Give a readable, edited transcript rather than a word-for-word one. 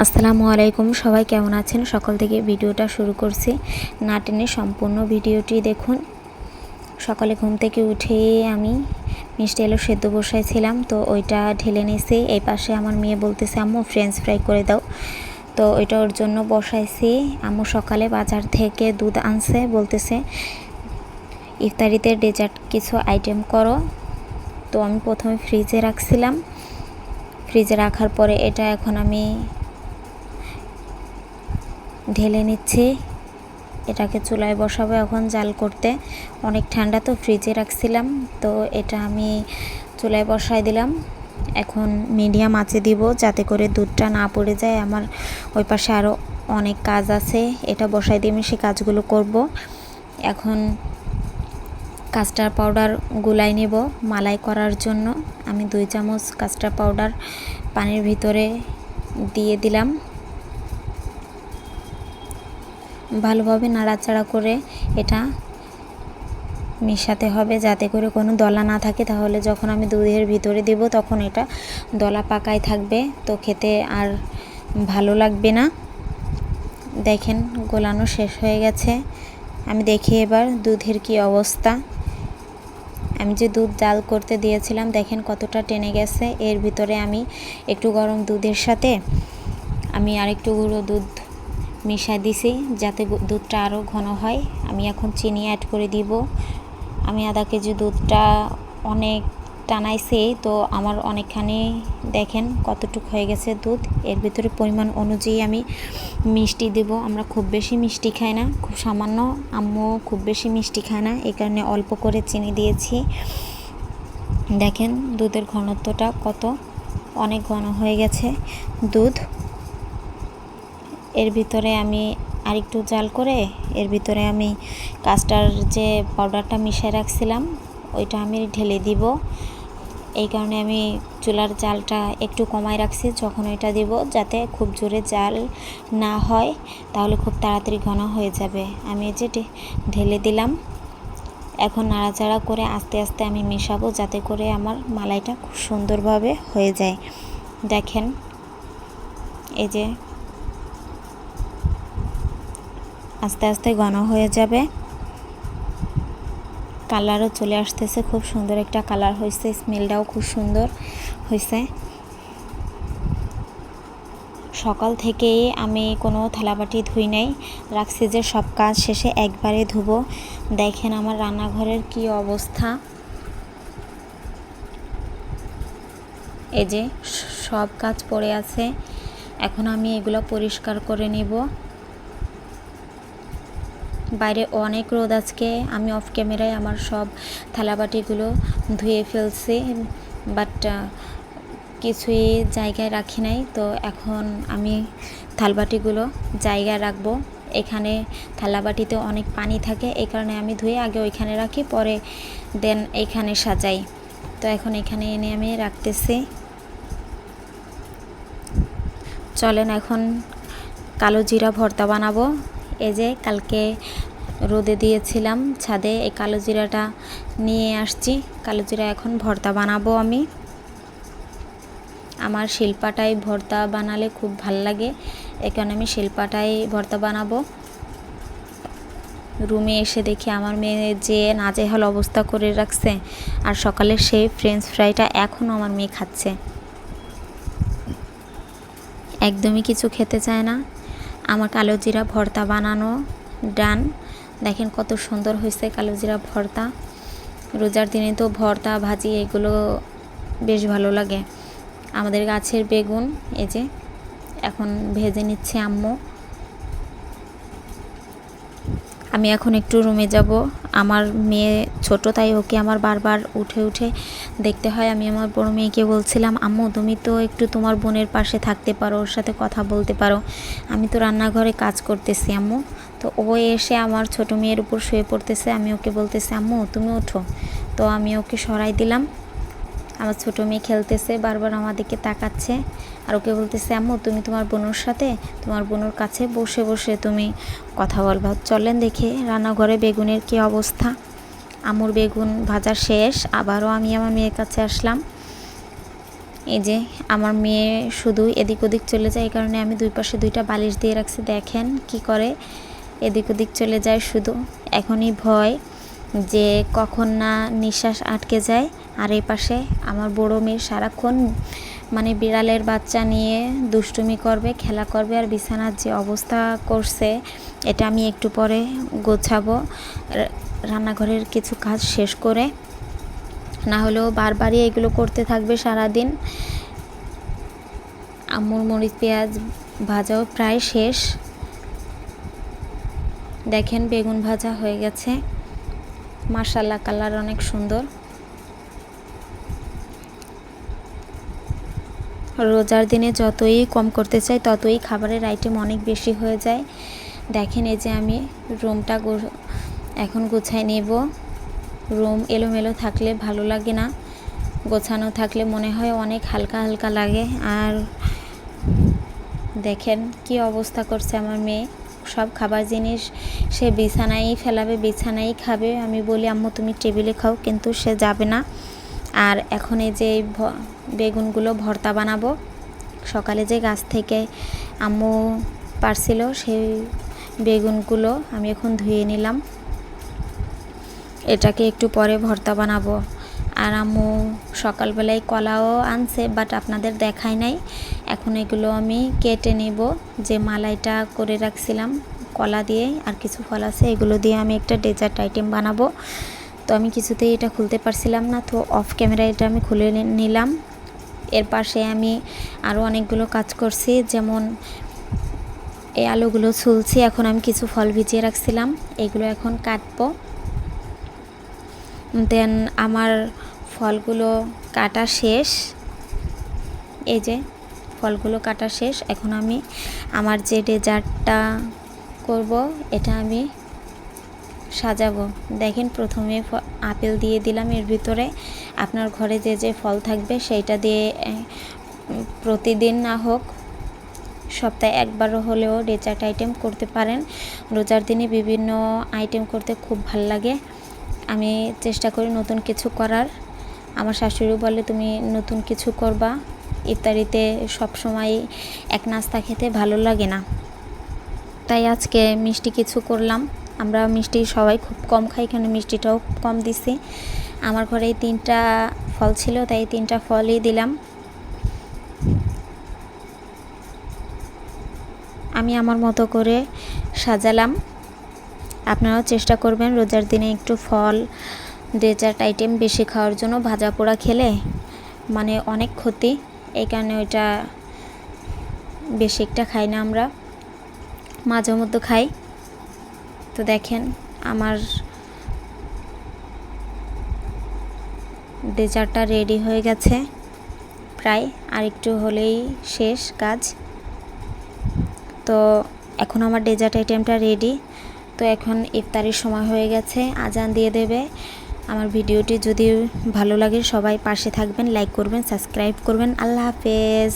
আসসালামু আলাইকুম, সবাই কেমন আছেন? সকাল থেকে ভিডিওটা শুরু করছি, না টেনে সম্পূর্ণ ভিডিওটি দেখুন। সকালে ঘুম থেকে উঠেই আমি মিষ্টি আলু সেদ্ধ বসাইছিলাম, তো ওইটা ঢেলে নিয়েছি। এই পাশে আমার মেয়ে বলতেছে আম্মু ফ্রেঞ্চ ফ্রাই করে দাও, তো ওইটা ওর জন্য বসাইছি। আম্মু সকালে বাজার থেকে দুধ আনছে, বলতেছে ইফতারিতে ডেজার্ট কিছু আইটেম করো। তো আমি প্রথমে ফ্রিজে রাখছিলাম, ফ্রিজে রাখার পরে এটা এখন আমি ঢেলে নিচ্ছি। এটাকে চুলায় বসাবো এখন জাল করতে। অনেক ঠান্ডা তো ফ্রিজে রাখছিলাম, তো এটা আমি চুলায় বসাই দিলাম। এখন মিডিয়াম আঁচে দিব যাতে করে দুধটা না পড়ে যায়। আমার ওই পাশে আরও অনেক কাজ আছে, এটা বসাই দিয়ে আমি সে কাজগুলো করব। এখন কাস্টার্ড পাউডার গুলাই নেব মালাই করার জন্য। আমি 2 চামচ কাস্টার্ড পাউডার পানির ভিতরে দিয়ে দিলাম। ভালোভাবে নাড়াচাড়া করে এটা মেশাতে হবে যাতে করে কোনো দলা না থাকে, তাহলে যখন আমি দুধের ভিতরে দেব তখন এটা দলা পাকায় থাকবে, তো খেতে আর ভালো লাগবে না। দেখেন গোলানো শেষ হয়ে গেছে। আমি দেখি এবার দুধের কি অবস্থা। আমি যে দুধ জাল করতে দিয়েছিলাম দেখেন কতটা টেনে গেছে। এর ভিতরে আমি একটু গরম দুধের সাথে আমি আরেকটু গুঁড়ো দুধ মিশিয়ে দিছি যাতে দুধটা আরও ঘন হয়। আমি এখন চিনি অ্যাড করে দিব। আমি আধা কেজি দুধটা অনেক টানাইছি, তো আমার অনেকখানি দেখেন কতটুকু হয়ে গেছে দুধ। এর ভিতরে পরিমাণ অনুযায়ী আমি মিষ্টি দেব। আমরা খুব বেশি মিষ্টি খাই না, খুব সামান্য। আম্মু খুব বেশি মিষ্টি খায় না, এই কারণে অল্প করে চিনি দিয়েছি। দেখেন দুধের ঘনত্বটা কত অনেক ঘন হয়ে গেছে দুধ। এর ভিতরে আমি আরেকটু জাল করে এর ভিতরে আমি কাস্টার্ড যে পাউডারটা মিশিয়ে রাখছিলাম ওইটা আমি ঢেলে দিব। এই কারণে আমি চুলার জালটা একটু কমায় রাখছি যখন ওইটা দিব, যাতে খুব জোরে জাল না হয়, তাহলে খুব তাড়াতাড়ি ঘন হয়ে যাবে। আমি এই যে ঢেলে দিলাম। এখন নাড়াচাড়া করে আস্তে আস্তে আমি মেশাবো যাতে করে আমার মালাইটা খুব সুন্দরভাবে হয়ে যায়। দেখেন এই যে আস্তে আস্তে ঘন হয়ে যাবে। কালারও চলে আসতেছে, খুব সুন্দর একটা কালার হয়েছে, স্মেলটাও খুব সুন্দর হয়েছে। সকাল থেকেই আমি কোনো থালাবাটি ধুই নাই, রাখছি যে সব কাজ শেষে একবারে ধুবো। দেখেন আমার রান্নাঘরের কি অবস্থা। এই যে সব কাজ পড়ে আছে, এখন আমি এগুলো পরিষ্কার করে নিব। বাইরে অনেক রোদ আজকে। আমি অফ ক্যামেরায় আমার সব থালাবাটিগুলো ধুয়ে ফেলছি, বাট কিছুই জায়গায় রাখি নাই। তো এখন আমি থালবাটিগুলো জায়গায় রাখবো। এখানে থালাবাটিতে অনেক পানি থাকে, এই কারণে আমি ধুয়ে আগে ওইখানে রাখি, পরে দেন এইখানে সাজাই। তো এখন এখানে এনে আমি রাখতেছি। চলেন এখন কালো জিরা ভর্তা বানাবো। এই যে কালকে রোদে দিয়েছিলাম ছাদে, এই কালো জিরাটা নিয়ে আসছি। কালো জিরা এখন ভর্তা বানাবো আমি। আমার শিলপাটায় ভর্তা বানালে খুব ভাল লাগে, এই কারণে আমি শিলপাটায় ভর্তা বানাবো। রুমে এসে দেখি আমার মেয়ে যে নাজেহাল অবস্থা করে রাখছে, আর সকালে সেই ফ্রেঞ্চ ফ্রাইটা এখনও আমার মেয়ে খাচ্ছে, একদমই কিছু খেতে চায় না। আমার কালো জিরা ভর্তা বানানো ডান। দেখেন কত সুন্দর হয়েছে কালো জিরা ভর্তা। রোজার দিনে তো ভর্তা ভাজি এগুলো বেশ ভালো লাগে। আমাদের গাছের বেগুন এই যে এখন ভেজে নিচ্ছে আম্মু। আমি এখন একটু রুমে যাব। আমার মেয়ে ছোট, তাই ওকে আমার বারবার উঠে উঠে দেখতে হয়। আমি আমার বড় মেয়েকে বলছিলাম আম্মু তুমি তো একটু তোমার বোনের পাশে থাকতে পারো, ওর সাথে কথা বলতে পারো, আমি তো রান্নাঘরে কাজ করতেছি আম্মু। তো ও এসে আমার ছোট মেয়ের উপর শুয়ে পড়তেছে। আমি ওকে বলতেছি আম্মু তুমি ওঠো, তো আমি ওকে সরাই দিলাম। আমার ছোট মেয়ে খেলতেছে, বারবার আমার দিকে তাকাচ্ছে, আর ওকে বলতেছে আম্মু তুমি তোমার বোনের সাথে তোমার বোনের কাছে বসে বসে তুমি কথা বলবা। চলেন দেখি রান্নাঘরে বেগুনের কি অবস্থা। আম্মুর বেগুন ভাজা শেষ, আবারও আমি আমার মেয়ের কাছে আসলাম। এই যে আমার মেয়ে শুধু এদিক ওদিক চলে যায়, এই কারণে আমি দুই পাশে দুইটা বালিশ দিয়ে রাখছি। দেখেন কি করে, এদিক ওদিক চলে যায় শুধু। এখনই ভয় যে কখন না নিঃশ্বাস আটকে যায়। আর এই পাশে আমার বড় মেয়ে সারাক্ষণ মানে বিড়ালের বাচ্চা নিয়ে দুষ্টুমি করবে, খেলা করবে। আর বিছানার যে অবস্থা করছে, এটা আমি একটু পরে গোছাবো রান্নাঘরের কিছু কাজ শেষ করে, না হলেও বারবারই এগুলো করতে থাকবে সারাদিন। আম্মুর মরিচ পেঁয়াজ ভাজাও প্রায় শেষ। দেখেন বেগুন ভাজা হয়ে গেছে, মাশাআল্লাহ কালার অনেক সুন্দর। রোজার দিনে যতই কম করতে চাই ততই খাবারের আইটেম অনেক বেশি হয়ে যায়। দেখেন এই যে আমি রুমটা এখন গুছাই নেব। রুম এলোমেলো থাকলে ভালো লাগে না, গোছানো থাকলে মনে হয় অনেক হালকা হালকা লাগে। আর দেখেন কি অবস্থা করছে আমার মেয়ে, সব খাবার জিনিস সে বিছানায় ফেলাবে, বিছানায় খাবে। আমি বলি আম্মু তুমি টেবিলে খাও, কিন্তু সে যাবে না। আর এখন এই যে বেগুনগুলো ভর্তা বানাবো। সকালে যে গাছ থেকে আম্মু পারছিল সেই বেগুনগুলো আমি এখন ধুয়ে নিলাম, এটাকে একটু পরে ভর্তা বানাবো। আর আম্মু সকালবেলায় কলাও আনছে, বাট আপনাদের দেখাই নাই। এখন এগুলো আমি কেটে নেব। যে মালাইটা করে রাখছিলাম কলা দিয়ে আর কিছু ফল আছে, এগুলো দিয়ে আমি একটা ডেজার্ট আইটেম বানাবো। তো আমি কিছুতেই এটা খুলতে পারছিলাম না, তো অফ ক্যামেরায় এটা আমি খুলে নিলাম। এর পাশে আমি আরও অনেকগুলো কাজ করছি, যেমন এই আলুগুলো ছুলছি। এখন আমি কিছু ফল ভিজিয়ে রাখছিলাম, এগুলো এখন কাটবো। দেন আমার ফলগুলো কাটা শেষ, এই যে ফলগুলো কাটা শেষ। এখন আমি আমার যে ডেজার্টটা করব এটা আমি সাজাবো। দেখেন প্রথমে আপেল দিয়ে দিলাম এর ভিতরে। আপনার ঘরে যে যে ফল থাকবে সেইটা দিয়ে প্রতিদিন না হোক সপ্তাহে একবারও হলেও ডেজার্ট আইটেম করতে পারেন। রোজার দিনে বিভিন্ন আইটেম করতে খুব ভাল লাগে। আমি চেষ্টা করি নতুন কিছু করার। আমার শাশুড়ি বলে তুমি নতুন কিছু করবা, ইফতারিতে সবসময় এক নাস্তা খেতে ভালো লাগে না। তাই আজকে মিষ্টি কিছু করলাম। আমরা মিষ্টি সবাই খুব কম খাই, এখানে মিষ্টিটাও কম দিছি। আমার ঘরে 3টা ফল ছিল, তাই 3টা ফলই দিলাম। আমি আমার মতো করে সাজালাম। আপনারাও চেষ্টা করবেন রোজার দিনে একটু ফল ডেজার্ট আইটেম বেশি খাওয়ার জন্য। ভাজা পোড়া খেলে মানে অনেক ক্ষতি, এই কারণে ওইটা বেশি একটা খাই না আমরা, মাঝে মধ্যে খাই। তো দেখেন আমার ডেজার্টটা রেডি হয়ে গেছে প্রায়, আর একটু হলেই শেষ কাজ। তো এখন আমার ডেজার্ট আইটেমটা রেডি। তো এখন ইফতারির সময় হয়ে গেছে, আজান দিয়ে দেবে। আমার ভিডিওটি যদি ভালো লাগে সবাই পাশে থাকবেন, লাইক করবেন, সাবস্ক্রাইব করবেন। আল্লাহ হাফেজ।